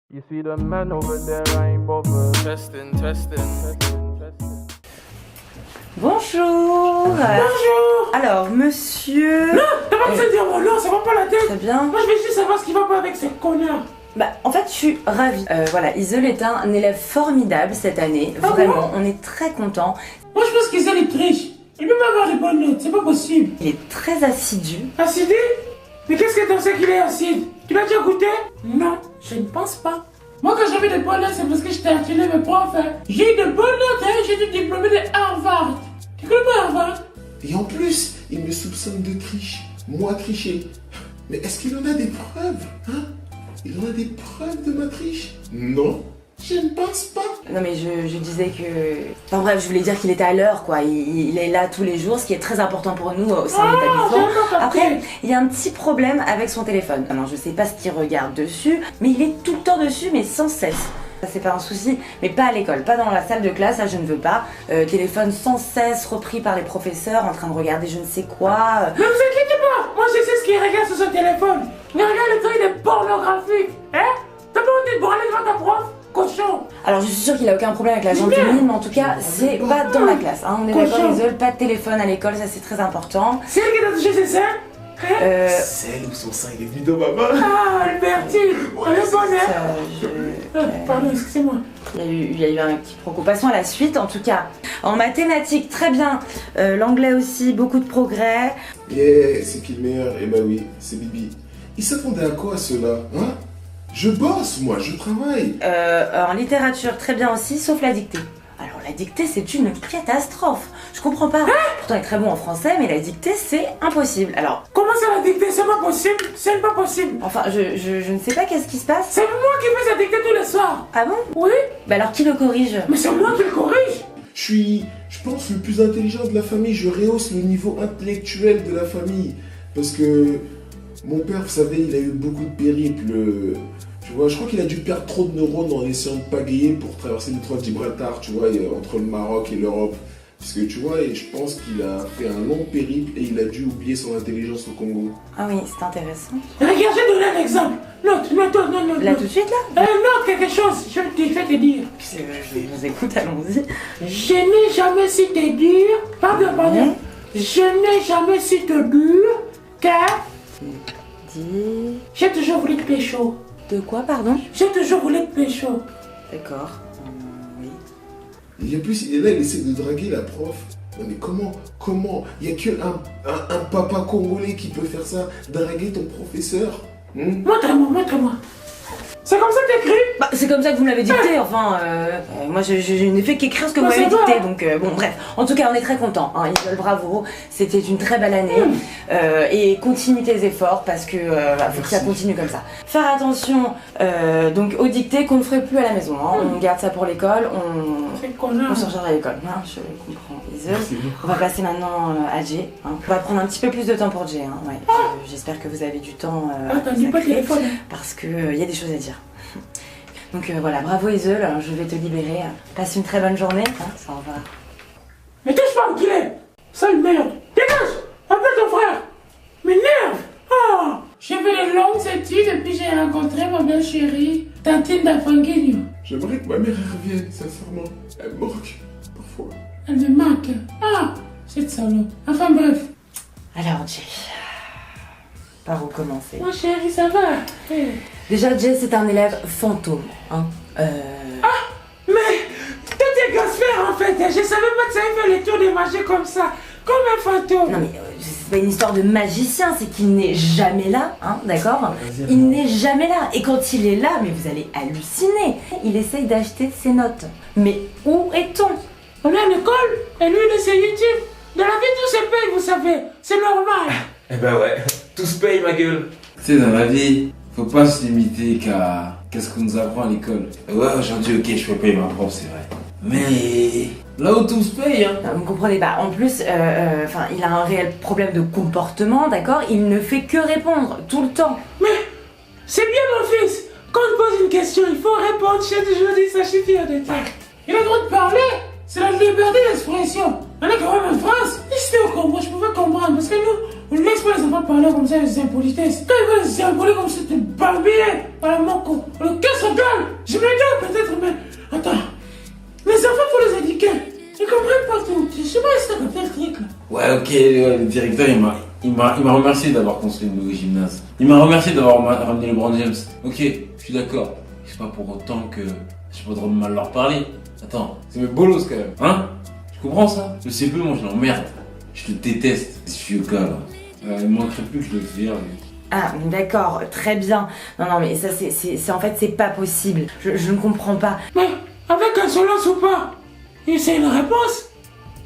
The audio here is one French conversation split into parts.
You see the man over there, I ain't bothered. Testing, testing, testing, testing. Bonjour. Bonjour. Alors, monsieur... Non, t'as pas besoin de dire mon nom, ça va pas la tête. Très bien. Moi, je vais juste savoir ce qui va pas avec ce connard. Bah, en fait, je suis ravie. Voilà, Isol est un élève formidable cette année. Ah Vraiment, on est très contents. Moi, je pense qu'ils les triche. Il peut pas avoir des bonnes notes, c'est pas possible. Il est très assidu. Acidé? Mais qu'est-ce que t'en sais qu'il est acide? Tu l'as déjà goûté? Non, je ne pense pas. Moi, quand j'avais des bonnes notes, c'est parce que j'étais attiré mes profs. Hein. J'ai eu de bonnes notes, hein. J'ai été diplômé de Harvard. Tu connais pas Harvard? Et en plus, il me soupçonne de triche. Moi tricher. Mais est-ce qu'il en a des preuves, hein? Il en a des preuves de ma triche? Non, je ne pense pas. Non mais je disais que... Enfin bref, je voulais dire qu'il était à l'heure quoi. Il est là tous les jours, ce qui est très important pour nous au sein de l'établissement. Après, il y a un petit problème avec son téléphone. Alors je sais pas ce qu'il regarde dessus, mais il est tout le temps dessus, mais sans cesse. Ça c'est pas un souci, mais pas à l'école, pas dans la salle de classe, ça je ne veux pas. Téléphone sans cesse repris par les professeurs en train de regarder je ne sais quoi. Ne vous inquiétez pas, moi je sais ce qu'il regarde sur son téléphone. Il regarde le truc de pornographique. Hein? T'as pas envie de branler devant ta prof? Cochon. Alors je suis sûre qu'il a aucun problème avec la jante féminine, mais en tout cas c'est pas dans la classe. Hein. On est d'accord Isol, pas de téléphone à l'école, ça c'est très important. C'est elle qui t'a touché ses seins? Celle où son sein il est venu dans ma main. Ah, Albertine, le bonheur. Pardon, excusez-moi. Il y a eu un petit proco. Passons à la suite, en tout cas. En mathématiques, très bien. L'anglais aussi, beaucoup de progrès. Yeah, c'est qui le meilleur? Eh ben oui, c'est Bibi. Il s'attendait à quoi ceux-là, hein? Je bosse, moi, je travaille. En littérature, très bien aussi, sauf la dictée. Alors la dictée, c'est une catastrophe. Je comprends pas. Pourtant, il est très bon en français, mais la dictée, c'est impossible. Alors, Comment ça la dictée? C'est pas possible. C'est pas possible. enfin, je ne sais pas qu'est-ce qui se passe. C'est moi qui fais sa dictée tous les soirs. Ah bon? Oui, Bah alors, qui le corrige? mais c'est moi qui le corrige. Je pense, le plus intelligent de la famille. Je rehausse le niveau intellectuel de la famille. Parce que mon père, vous savez, il a eu beaucoup de périples. Tu vois, je crois qu'il a dû perdre trop de neurones en essayant de pagayer pour traverser le détroit de Gibraltar, tu vois, entre le Maroc et l'Europe. Parce que tu vois, et je pense qu'il a fait un long périple et il a dû oublier son intelligence au Congo. Ah oui, c'est intéressant. Regarde, j'ai donné un exemple. Note. Là, tout de suite, là? Note quelque chose. Je vais te dire. Je vous écoute, allons-y. Je n'ai jamais su te dire. Pardon. Je n'ai jamais su te dire que Dis... j'ai toujours voulu te pécho. De quoi, pardon? J'ai toujours voulu te pécho. D'accord. Oui. Et en plus, il est là, il essaie de draguer la prof. Non mais comment? Il n'y a qu'un papa congolais qui peut faire ça, draguer ton professeur. Montre-moi. C'est comme ça que t'écris? Bah, c'est comme ça que vous me l'avez dicté, enfin, moi je n'ai fait qu'écrire ce que vous m'avez dicté, donc bon, bref. En tout cas, on est très contents, hein, Isol, bravo, c'était une très belle année, et continue tes efforts, parce que faut que ça continue comme ça. Faire attention, donc aux dictées qu'on ne ferait plus à la maison, hein, on garde ça pour l'école, on s'en charge à l'école, hein, je comprends, Isol. On va passer maintenant à Jay, hein. On va prendre un petit peu plus de temps pour Jay, hein, ouais. J'espère que vous avez du temps à Attends, pas le téléphone. parce qu'il y a des choses à dire. Donc voilà, bravo Isol, je vais te libérer. Passe une très bonne journée. Hein, ça va. Mais touche pas, enculé! Sale merde! Dégage! Appelle ton frère! M'énerve! Ah! J'ai fait de longues études et puis j'ai rencontré ma belle chérie, Tantine d'Afanguinho. J'aimerais que ma mère revienne, sincèrement. Elle me manque, parfois. Elle me manque. Ah! Cette salope. Enfin bref. Alors Jay, par où commencer? Mon chéri, ça va? Eh. Déjà Jay c'est un élève fantôme. Hein. Mais t'es Gasper en fait, je savais pas que ça avait fait les tours des magies comme ça, comme un fantôme. Non mais c'est pas une histoire de magicien, c'est qu'il n'est jamais là, hein, d'accord? Il n'est jamais là, et quand il est là, mais vous allez halluciner. Il essaye d'acheter ses notes. Mais où est-on? On est à l'école et lui il est sur YouTube. Dans la vie tout se paye, vous savez, c'est normal. Eh ben ouais, tout se paye ma gueule. Tu sais, dans la vie, faut pas se limiter qu'à ce qu'on nous apprend à l'école. Ouais, aujourd'hui, ok, je peux payer ma prof, c'est vrai. Mais là où tout se paye, hein. Non, vous ne comprenez pas. En plus, il a un réel problème de comportement, d'accord? Il ne fait que répondre tout le temps. Mais c'est bien mon fils. Quand on pose une question, il faut répondre. J'ai toujours dit ça suffit en détail. Il a le droit de parler. C'est la liberté d'expression. On est quand même en France. Si c'était au Congo, je pouvais comprendre. Parce que nous, On ne laisse pas les enfants parler comme ça, les impolitesses. Quand ils veulent les impoler comme ça, te barbiller par la manco, on le casse la gueule. Je me dis peut-être, mais attends. Les enfants, faut les éduquer. Ils comprennent pas tout. Je sais pas si t'as compris le truc là. Ouais, ok, le directeur il m'a remercié d'avoir construit une nouvelle gymnase. Il m'a remercié d'avoir ramené le Brand James. Ok, je suis d'accord. C'est pas pour autant que j'ai pas le droit de mal leur parler. Attends, c'est mes bolos quand même, hein? Tu comprends ça? Je sais plus, moi je l'emmerde. Je le déteste, ce vieux gars là. Il manquerait plus que je le vire. Ah, d'accord, très bien. Non, mais ça, c'est en fait, c'est pas possible. Je ne comprends pas. Mais avec insolence ou pas, c'est une réponse.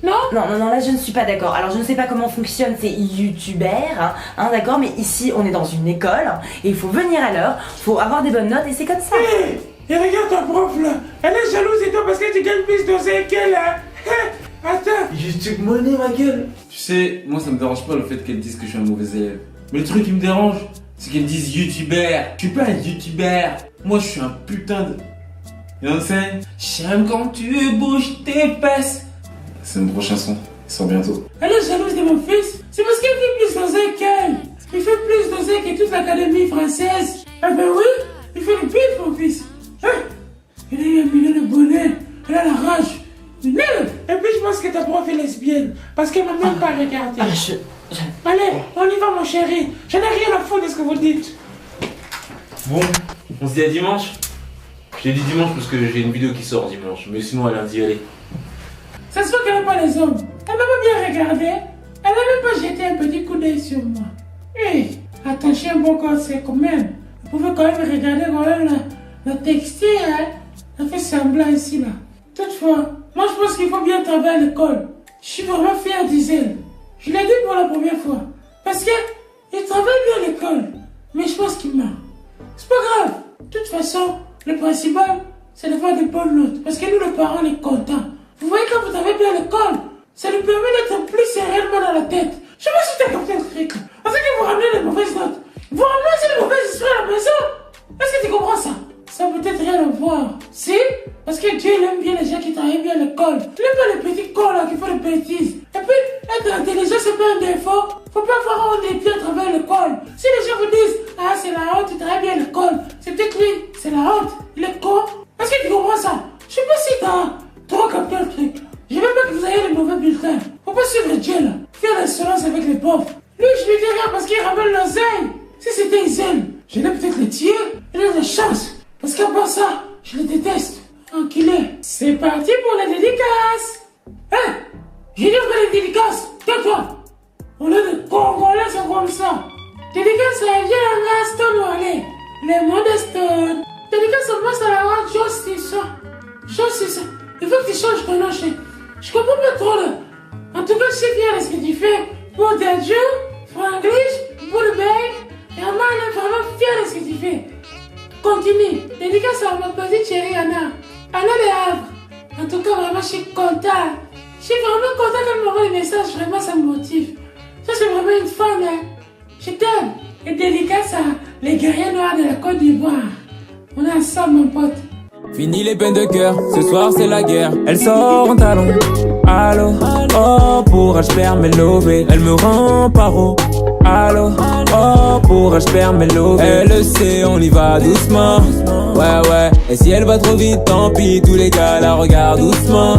Non, là je ne suis pas d'accord. Alors je ne sais pas comment fonctionnent ces youtubeurs, hein, d'accord, mais ici on est dans une école et il faut venir à l'heure, faut avoir des bonnes notes et c'est comme ça. Et regarde ta prof là, elle est jalouse et toi parce que tu gagnes plus d'oseille qu'elle là. Attends. YouTube monnaie ma gueule. Tu sais, moi ça me dérange pas le fait qu'elle dise que je suis un mauvais élève. Mais le truc qui me dérange, c'est qu'elle dise youtubeur. Je suis pas un youtubeur. Moi je suis un putain de... You know what I'm saying? J'aime quand tu bouges tes fesses. C'est une prochaine chanson, il sort bientôt. Elle est jalouse de mon fils, c'est parce qu'elle fait plus d'oseille qu'elle. Il fait plus d'oseille que toute l'académie française. Ah ben oui, il fait le pire mon fils. Hein? Il a eu un million de bonnets, elle a la rage. Et puis je pense que ta prof est lesbienne, parce qu'elle m'a même pas regardé. Allez, on y va mon chéri, j'en ai rien à foutre de ce que vous dites. Bon, on se dit à dimanche. Je t'ai dit dimanche parce que j'ai une vidéo qui sort dimanche, mais sinon à lundi, allez. Ça se voit qu'elle n'aime pas les hommes. Elle m'a pas bien regardé. Elle n'a même pas jeté un petit coup d'œil sur moi. Hé, attacher un bon conseil quand même. Vous pouvez quand même regarder quand même la texture, hein. Elle fait semblant ici là. Toutefois, moi je pense qu'il faut bien travailler à l'école. Je suis vraiment fier d'Isel. Je l'ai dit pour la première fois. Parce que il travaille bien à l'école. Mais je pense qu'il ment. C'est pas grave. De toute façon, le principal, c'est de faire des bonnes notes. Parce que nous, les parents, on est contents. Vous voyez, quand vous avez bien à l'école, ça nous permet d'être plus sérieusement dans la tête. Je sais pas si tu as compris le truc. Parce que vous ramenez des mauvaises notes. Vous ramenez aussi des mauvaises histoires à la maison. Est-ce que tu comprends ça? Ça peut être rien à voir. Si? Parce que Dieu il aime bien les gens qui travaillent bien à l'école. Il aime pas les petits cons là qui font des bêtises. Et puis, être intelligent, c'est pas un défaut. Faut pas avoir honte d'être bien travailler à l'école. Si les gens vous disent, ah, c'est la honte, tu travailles bien à l'école. C'est peut-être lui, c'est la honte. Il est con. Est-ce que tu comprends ça? Je sais pas si t'as trop capté le truc. Je veux pas que vous ayez les mauvais bulletins. Faut pas suivre Dieu là. Faire l'insolence avec les pauvres. Lui, je lui dis rien parce qu'il ramène l'oseille. Si c'était Isel, je l'ai peut-être le tuer. Il a de la chance. Parce qu'à part ça, je le déteste. Enculé. C'est parti pour la dédicace. Hein? J'ai dit que les dédicaces. Tais-toi. On est des Congolais, c'est comme ça. Dédicace, ça vient à Stone Valley. Les mots de Stone. Dédicace, ça passe à la roi Justice. Justice. Il faut que tu changes ton nom, chef. Je comprends pas trop là. En tout cas, je sais bien ce que tu fais. Pour Dadju, Franglish, pour le bec. Et Anna, elle est vraiment fière de ce que tu fais. Continue. Dédicace à ma petite chérie Anna. Anna de Havre. En tout cas, vraiment, je suis contente. Je suis vraiment contente qu'elle m'envoie des messages. Vraiment, ça me motive. Ça, c'est vraiment une femme, hein. Je t'aime. Et dédicace à les guerriers noirs de la Côte d'Ivoire. On est ensemble, mon pote. Fini les peines de cœur, ce soir c'est la guerre. Elle sort en talon, allô, oh pour je perds mes lovés. Elle me rend paro, allô, oh pour je perds mes lovés. Elle le sait, on y va doucement, ouais. Et si elle va trop vite, tant pis, tous les gars la regardent doucement.